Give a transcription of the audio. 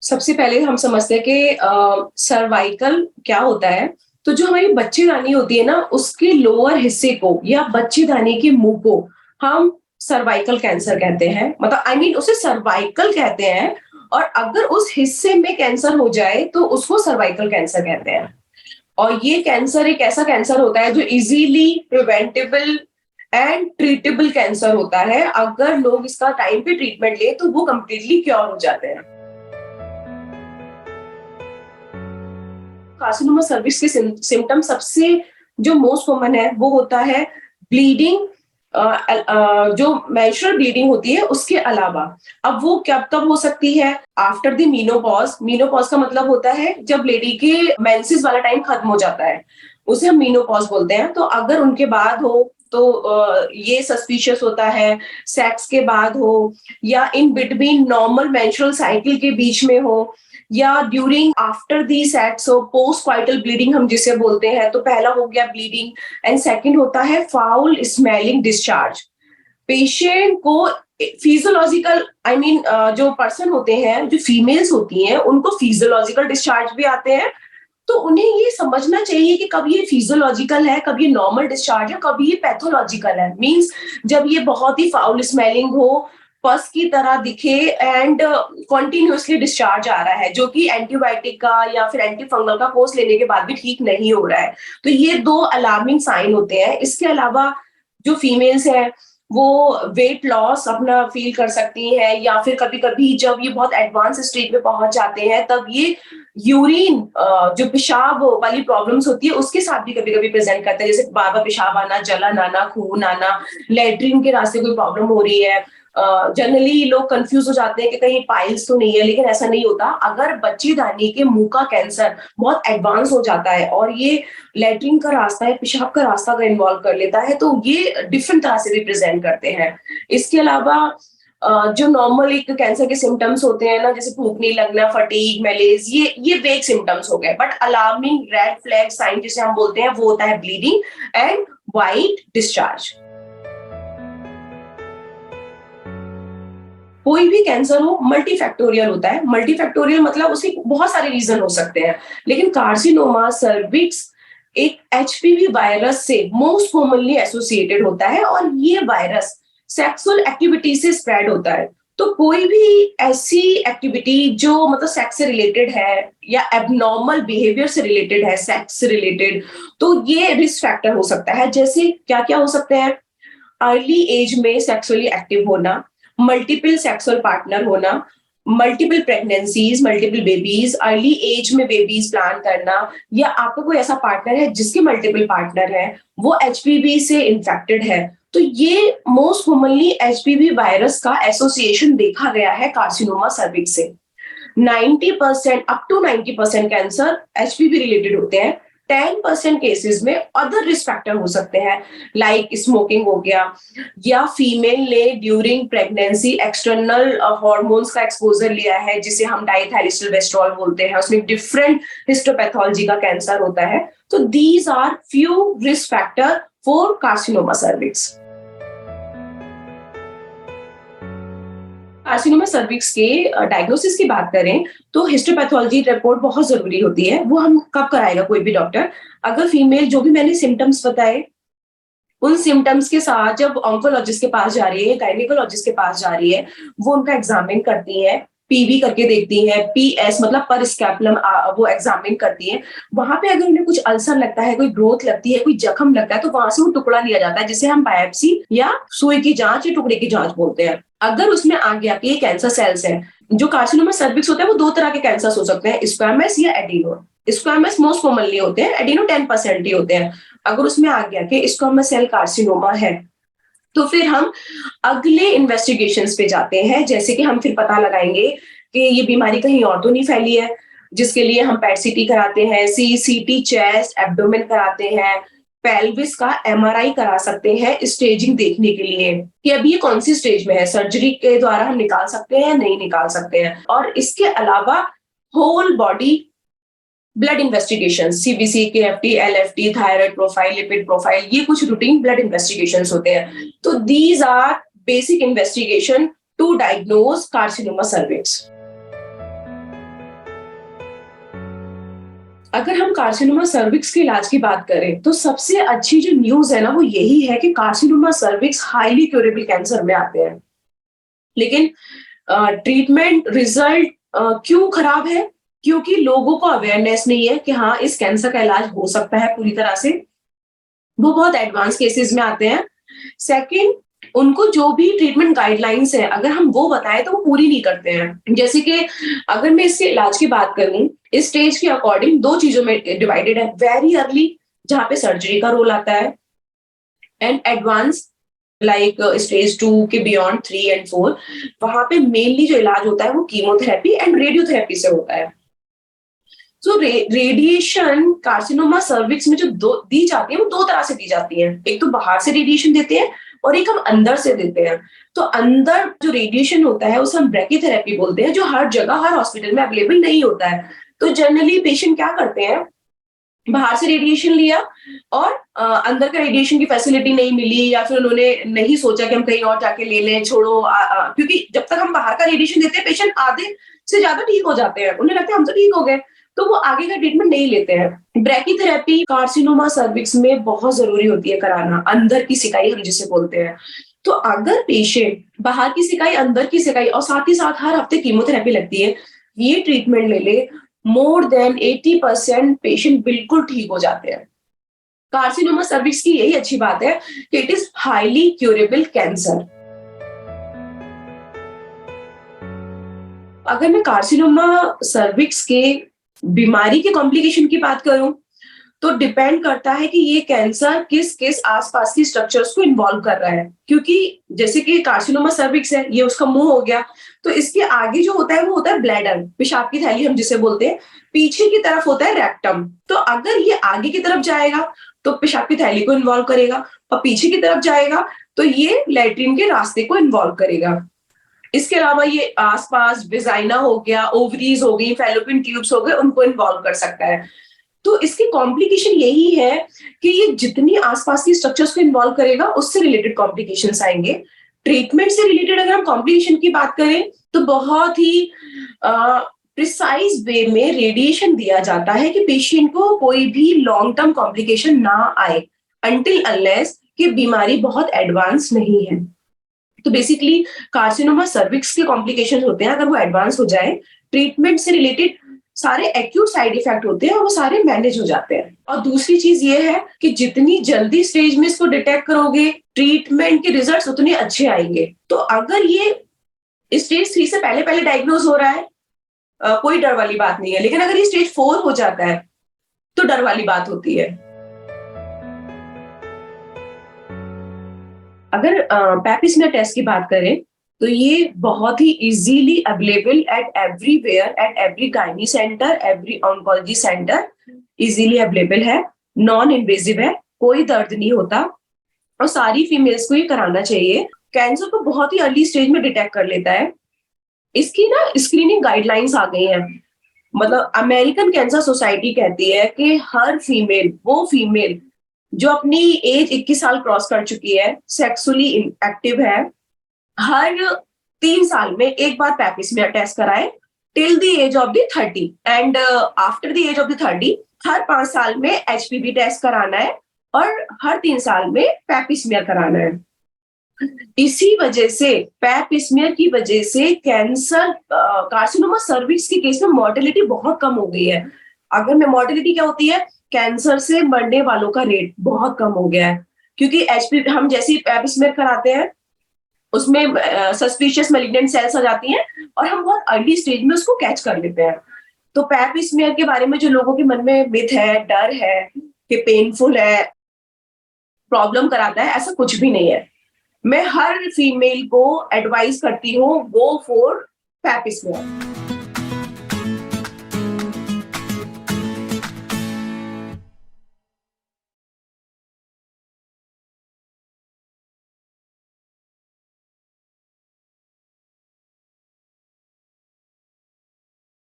सबसे पहले हम समझते हैं कि सर्वाइकल क्या होता है। तो जो हमारी बच्चेदानी होती है ना, उसके लोअर हिस्से को या बच्चेदानी के मुंह को हम सर्वाइकल कैंसर कहते हैं। मतलब उसे सर्वाइकल कहते हैं। और अगर उस हिस्से में कैंसर हो जाए तो उसको सर्वाइकल कैंसर कहते हैं। और ये कैंसर एक ऐसा कैंसर होता है जो easily preventable and treatable cancer होता है। अगर लोग इसका टाइम पे ट्रीटमेंट ले तो वो कंप्लीटली क्योर हो जाते हैं। कार्सिनोमा सर्विक्स के सिम्टम सबसे जो मोस्ट कॉमन है वो होता है ब्लीडिंग। जो मेंस्ट्रुअल ब्लीडिंग होती है उसके अलावा अब वो कब हो सकती है? After the menopause. मीनोपॉज का मतलब होता है जब लेडी के मेंसेस वाला टाइम खत्म हो जाता है, उसे हम मीनोपॉज बोलते हैं। तो अगर उनके बाद हो तो ये सस्पिशियस होता है। सेक्स के बाद हो या in between normal menstrual cycle के बीच में हो या ड्यूरिंग आफ्टर दी सेक्स हो, पोस्ट क्वाइटल ब्लीडिंग हम जिसे बोलते हैं। तो पहला हो गया ब्लीडिंग एंड सेकंड होता है फाउल स्मेलिंग डिस्चार्ज। पेशेंट को फिजियोलॉजिकल जो पर्सन होते हैं, जो फीमेल्स होती हैं, उनको फिजियोलॉजिकल डिस्चार्ज भी आते हैं। तो उन्हें ये समझना चाहिए कि कब ये फिजियोलॉजिकल है, कब ये नॉर्मल डिस्चार्ज है, कब ये पैथोलॉजिकल है। मींस जब ये बहुत ही फाउल स्मेलिंग हो, पस की तरह दिखे एंड कॉन्टिन्यूसली डिस्चार्ज आ रहा है, जो कि एंटीबायोटिक का या फिर एंटी फंगल का कोर्स लेने के बाद भी ठीक नहीं हो रहा है। तो ये दो अलार्मिंग साइन होते हैं। इसके अलावा जो फीमेल्स हैं वो वेट लॉस अपना फील कर सकती हैं, या फिर कभी कभी जब ये बहुत एडवांस स्टेज पे पहुंच जाते हैं तब ये यूरिन जो पेशाब वाली प्रॉब्लम्स होती है उसके साथ भी कभी कभी प्रेजेंट करते हैं, जैसे बार बार पेशाब आना, जलन आना, खून आना, लेटरिन के रास्ते कोई प्रॉब्लम हो रही है। जनरली लोग कंफ्यूज हो जाते हैं कि कहीं पाइल्स तो नहीं है, लेकिन ऐसा नहीं होता। अगर बच्चेदानी के मुंह का कैंसर बहुत एडवांस हो जाता है और ये लेटरिन का रास्ता है, पेशाब का रास्ता अगर इन्वॉल्व कर लेता है तो ये डिफरेंट तरह से भी प्रेजेंट करते हैं। इसके अलावा जो नॉर्मल एक कैंसर के सिम्टम्स होते हैं ना, जैसे भूख नहीं लगना, फटीग, मैलेज, ये वेग सिम्टम्स हो गए। But alarming red flag sign जिसे हम बोलते हैं वो होता है ब्लीडिंग एंड वाइट डिस्चार्ज। कोई भी कैंसर हो मल्टीफैक्टोरियल होता है। मल्टीफैक्टोरियल मतलब उसके बहुत सारे रीजन हो सकते हैं, लेकिन कार्सिनोमा सर्विक्स एक एचपीवी वायरस से मोस्ट कॉमनली एसोसिएटेड होता है और ये वायरस सेक्सुअल एक्टिविटी से स्प्रेड होता है। तो कोई भी ऐसी एक्टिविटी जो मतलब सेक्स से रिलेटेड है या एबनॉर्मल बिहेवियर से रिलेटेड है, सेक्स से रिलेटेड, तो ये रिस्क फैक्टर हो सकता है। जैसे क्या क्या हो सकते हैं? अर्ली एज में सेक्सुअली एक्टिव होना, मल्टीपल सेक्सुअल पार्टनर होना, multiple pregnancies, multiple babies, early age में बेबीज प्लान करना, या आपका कोई ऐसा पार्टनर है जिसके मल्टीपल पार्टनर है, वो एचपीवी से इन्फेक्टेड है। तो ये मोस्ट कॉमनली एचपीवी वायरस का एसोसिएशन देखा गया है कार्सिनोमा सर्विक्स से। 90% up to 90% cancer HPV related होते हैं। 10% केसेस में अदर रिस्क फैक्टर हो सकते हैं, लाइक स्मोकिंग हो गया, या फीमेल ने ड्यूरिंग प्रेगनेंसी एक्सटर्नल हॉर्मोन्स का एक्सपोजर लिया है जिसे हम डाइथाइलिसिलवेस्ट्रॉल बोलते हैं, उसमें डिफरेंट हिस्टोपैथोलॉजी का कैंसर होता है। तो these are few risk factor for carcinoma cervix. Carcinoma cervix के डायग्नोसिस की बात करें तो हिस्टोपैथोलॉजी रिपोर्ट बहुत जरूरी होती है। वो हम कब कराएगा कोई भी डॉक्टर? अगर फीमेल जो भी मैंने सिम्टम्स बताए उन सिम्टम्स के साथ जब ऑन्कोलॉजिस्ट के पास जा रही है, गायनेकोलॉजिस्ट के पास जा रही है, वो उनका एग्जामिन करती है, पीवी करके देखती है, पीएस मतलब पर स्कैपुलम वो एग्जामिन करती है। वहां पे अगर उन्हें कुछ अल्सर लगता है, कोई ग्रोथ लगती है, कोई जख्म लगता है, तो वहां से वो टुकड़ा लिया जाता है जिसे हम बायोप्सी या सुई की जांच या टुकड़े की जांच बोलते हैं। अगर उसमें आ गया कि ये कैंसर सेल्स हैं, जो कार्सिनोमा सर्विक्स होता है वो दो तरह के कैंसर हो सकते हैं, स्क्वामस या एडिनो। स्क्वामस मोस्ट कॉमनली होते हैं, एडिनो 10% ही होते हैं। अगर उसमें आ गया कि स्क्वामस सेल कार्सिनोमा है तो फिर हम अगले इन्वेस्टिगेशंस पे जाते हैं, जैसे कि हम फिर पता लगाएंगे कि ये बीमारी कहीं और तो नहीं फैली है, जिसके लिए हम पेट सीटी कराते हैं, सीटी चेस्ट एब्डोमेन कराते हैं, पेल्विस का एमआरआई करा सकते हैं स्टेजिंग देखने के लिए कि अभी ये कौन सी स्टेज में है, सर्जरी के द्वारा हम निकाल सकते हैं या नहीं निकाल सकते हैं। और इसके अलावा whole body blood investigation, CBC, KFT, LFT, thyroid profile, lipid profile, ये कुछ रूटीन ब्लड इन्वेस्टिगेशन होते हैं। तो these are basic investigation to diagnose carcinoma cervix. अगर हम कार्सिनोमा सर्विक्स के इलाज की बात करें तो सबसे अच्छी जो न्यूज है ना वो यही है कि carcinoma cervix highly curable cancer में आते हैं। लेकिन ट्रीटमेंट रिजल्ट क्यों खराब है? क्योंकि लोगों को अवेयरनेस नहीं है कि हाँ इस कैंसर का इलाज हो सकता है पूरी तरह से। वो बहुत एडवांस केसेस में आते हैं। सेकंड, उनको जो भी ट्रीटमेंट गाइडलाइंस है अगर हम वो बताएं तो वो पूरी नहीं करते हैं। जैसे कि अगर मैं इसके इलाज की बात करूं, इस स्टेज के अकॉर्डिंग दो चीजों में डिवाइडेड है। वेरी अर्ली जहां पे सर्जरी का रोल आता है, एंड एडवांस लाइक स्टेज 2 के बियॉन्ड 3 एंड 4, वहां पे मेनली जो इलाज होता है वो कीमोथेरेपी एंड रेडियोथेरेपी से होता है। तो रेडिएशन कार्सिनोमा सर्विक्स में जो दी जाती है वो दो तरह से दी जाती है। एक तो बाहर से रेडिएशन देते हैं और एक हम अंदर से देते हैं। तो अंदर जो रेडिएशन होता है उसे हम ब्रैकीथेरेपी बोलते हैं, जो हर जगह हर हॉस्पिटल में अवेलेबल नहीं होता है। तो जनरली पेशेंट क्या करते हैं, बाहर से रेडिएशन लिया और अंदर का रेडिएशन की फैसिलिटी नहीं मिली, या फिर उन्होंने नहीं सोचा कि हम कहीं और जाके ले लें, छोड़ो क्योंकि जब तक हम बाहर का रेडिएशन देते हैं पेशेंट आधे से ज्यादा ठीक हो जाते हैं, उन्हें लगता है हम तो ठीक हो गए, तो वो आगे का ट्रीटमेंट नहीं लेते हैं। ब्रैकीथेरेपी कार्सिनोमा सर्विक्स में बहुत जरूरी होती है कराना, अंदर की सिकाई हम जिसे बोलते हैं। तो अगर पेशेंट बाहर की सिकाई, अंदर की सिकाई और साथ ही साथ हर हफ्ते कीमोथेरेपी लगती है, ये ट्रीटमेंट ले ले, मोर देन 80% पेशेंट बिल्कुल ठीक हो जाते हैं। कार्सिनोमा सर्विक्स की यही अच्छी बात है कि it is highly curable cancer. अगर मैं कार्सिनोमा सर्विक्स के बीमारी के कॉम्प्लिकेशन की बात करूं तो डिपेंड करता है कि ये कैंसर किस किस आसपास की स्ट्रक्चर्स को इन्वॉल्व कर रहा है। क्योंकि जैसे कि कार्सिनोमा सर्विक्स है, ये उसका मुंह हो गया, तो इसके आगे जो होता है वो होता है ब्लैडर, पेशाब की थैली हम जिसे बोलते हैं। पीछे की तरफ होता है रेक्टम। तो अगर ये आगे की तरफ जाएगा तो पेशाब की थैली को इन्वॉल्व करेगा, और पीछे की तरफ जाएगा तो ये लैट्रिन के रास्ते को इन्वॉल्व करेगा। इसके अलावा ये आसपास विजाइना हो गया, ओवरीज हो गई, फैलोपियन ट्यूब्स हो गए, उनको इन्वॉल्व कर सकता है। तो इसकी कॉम्प्लिकेशन यही है कि ये जितनी आसपास की स्ट्रक्चर्स को इन्वॉल्व करेगा उससे रिलेटेड कॉम्प्लिकेशंस आएंगे। ट्रीटमेंट से रिलेटेड अगर हम कॉम्प्लिकेशन की बात करें तो बहुत ही प्रिसाइज वे में रेडिएशन दिया जाता है कि पेशेंट को कोई भी लॉन्ग टर्म कॉम्प्लिकेशन ना आए, अनटिल अनलेस कि बीमारी बहुत एडवांस नहीं है। तो बेसिकली कार्सिनोमा सर्विक्स के कॉम्प्लिकेशन होते हैं, अगर वो एडवांस हो जाए, ट्रीटमेंट से रिलेटेड सारे एक्यूट साइड इफेक्ट होते हैं और वो सारे मैनेज हो जाते हैं। और दूसरी चीज ये है कि जितनी जल्दी स्टेज में इसको डिटेक्ट करोगे, ट्रीटमेंट के रिजल्ट्स उतने अच्छे आएंगे। तो अगर ये स्टेज 3 से पहले पहले डायग्नोज हो रहा है, कोई डर वाली बात नहीं है। लेकिन अगर ये स्टेज 4 हो जाता है तो डर वाली बात होती है। अगर पैपिस्मियर टेस्ट की बात करें तो ये बहुत ही easily available at everywhere, at every gynae centre, every oncology centre, easily available है, नॉन इन्वेजिव है, कोई दर्द नहीं होता, और सारी फीमेल्स को ये कराना चाहिए। कैंसर को बहुत ही अर्ली स्टेज में डिटेक्ट कर लेता है। इसकी ना स्क्रीनिंग गाइडलाइंस आ गई हैं। मतलब अमेरिकन कैंसर सोसाइटी कहती है कि हर फीमेल, वो फीमेल जो अपनी एज 21 साल क्रॉस कर चुकी है, सेक्सुअली एक्टिव है, हर 3 साल में एक बार पैपिस्मियर टेस्ट कराए, till the age of the 30, and after the age of the 30 हर 5 साल में एचपीवी टेस्ट कराना है और हर 3 साल में पैपिस्मियर कराना है। इसी वजह से, पैपिस्मियर की वजह से कैंसर, कार्सिनोमा सर्विक्स के केस में मॉर्टेलिटी बहुत कम हो गई है। अगर में मॉर्टेलिटी क्या होती है, कैंसर से मरने वालों का रेट बहुत कम हो गया है, क्योंकि एचपीवी हम जैसे ही पैपिस्मियर कराते हैं उसमें सस्पिशियस मैलिग्नेंट सेल्स आ जाती हैं और हम बहुत अर्ली स्टेज में उसको कैच कर लेते हैं। तो पैपिस्मियर के बारे में जो लोगों के मन में मिथ है, डर है कि पेनफुल है, प्रॉब्लम कराता है, ऐसा कुछ भी नहीं है। मैं हर फीमेल को एडवाइस करती हूँ, गो फॉर पैपिस्मियर।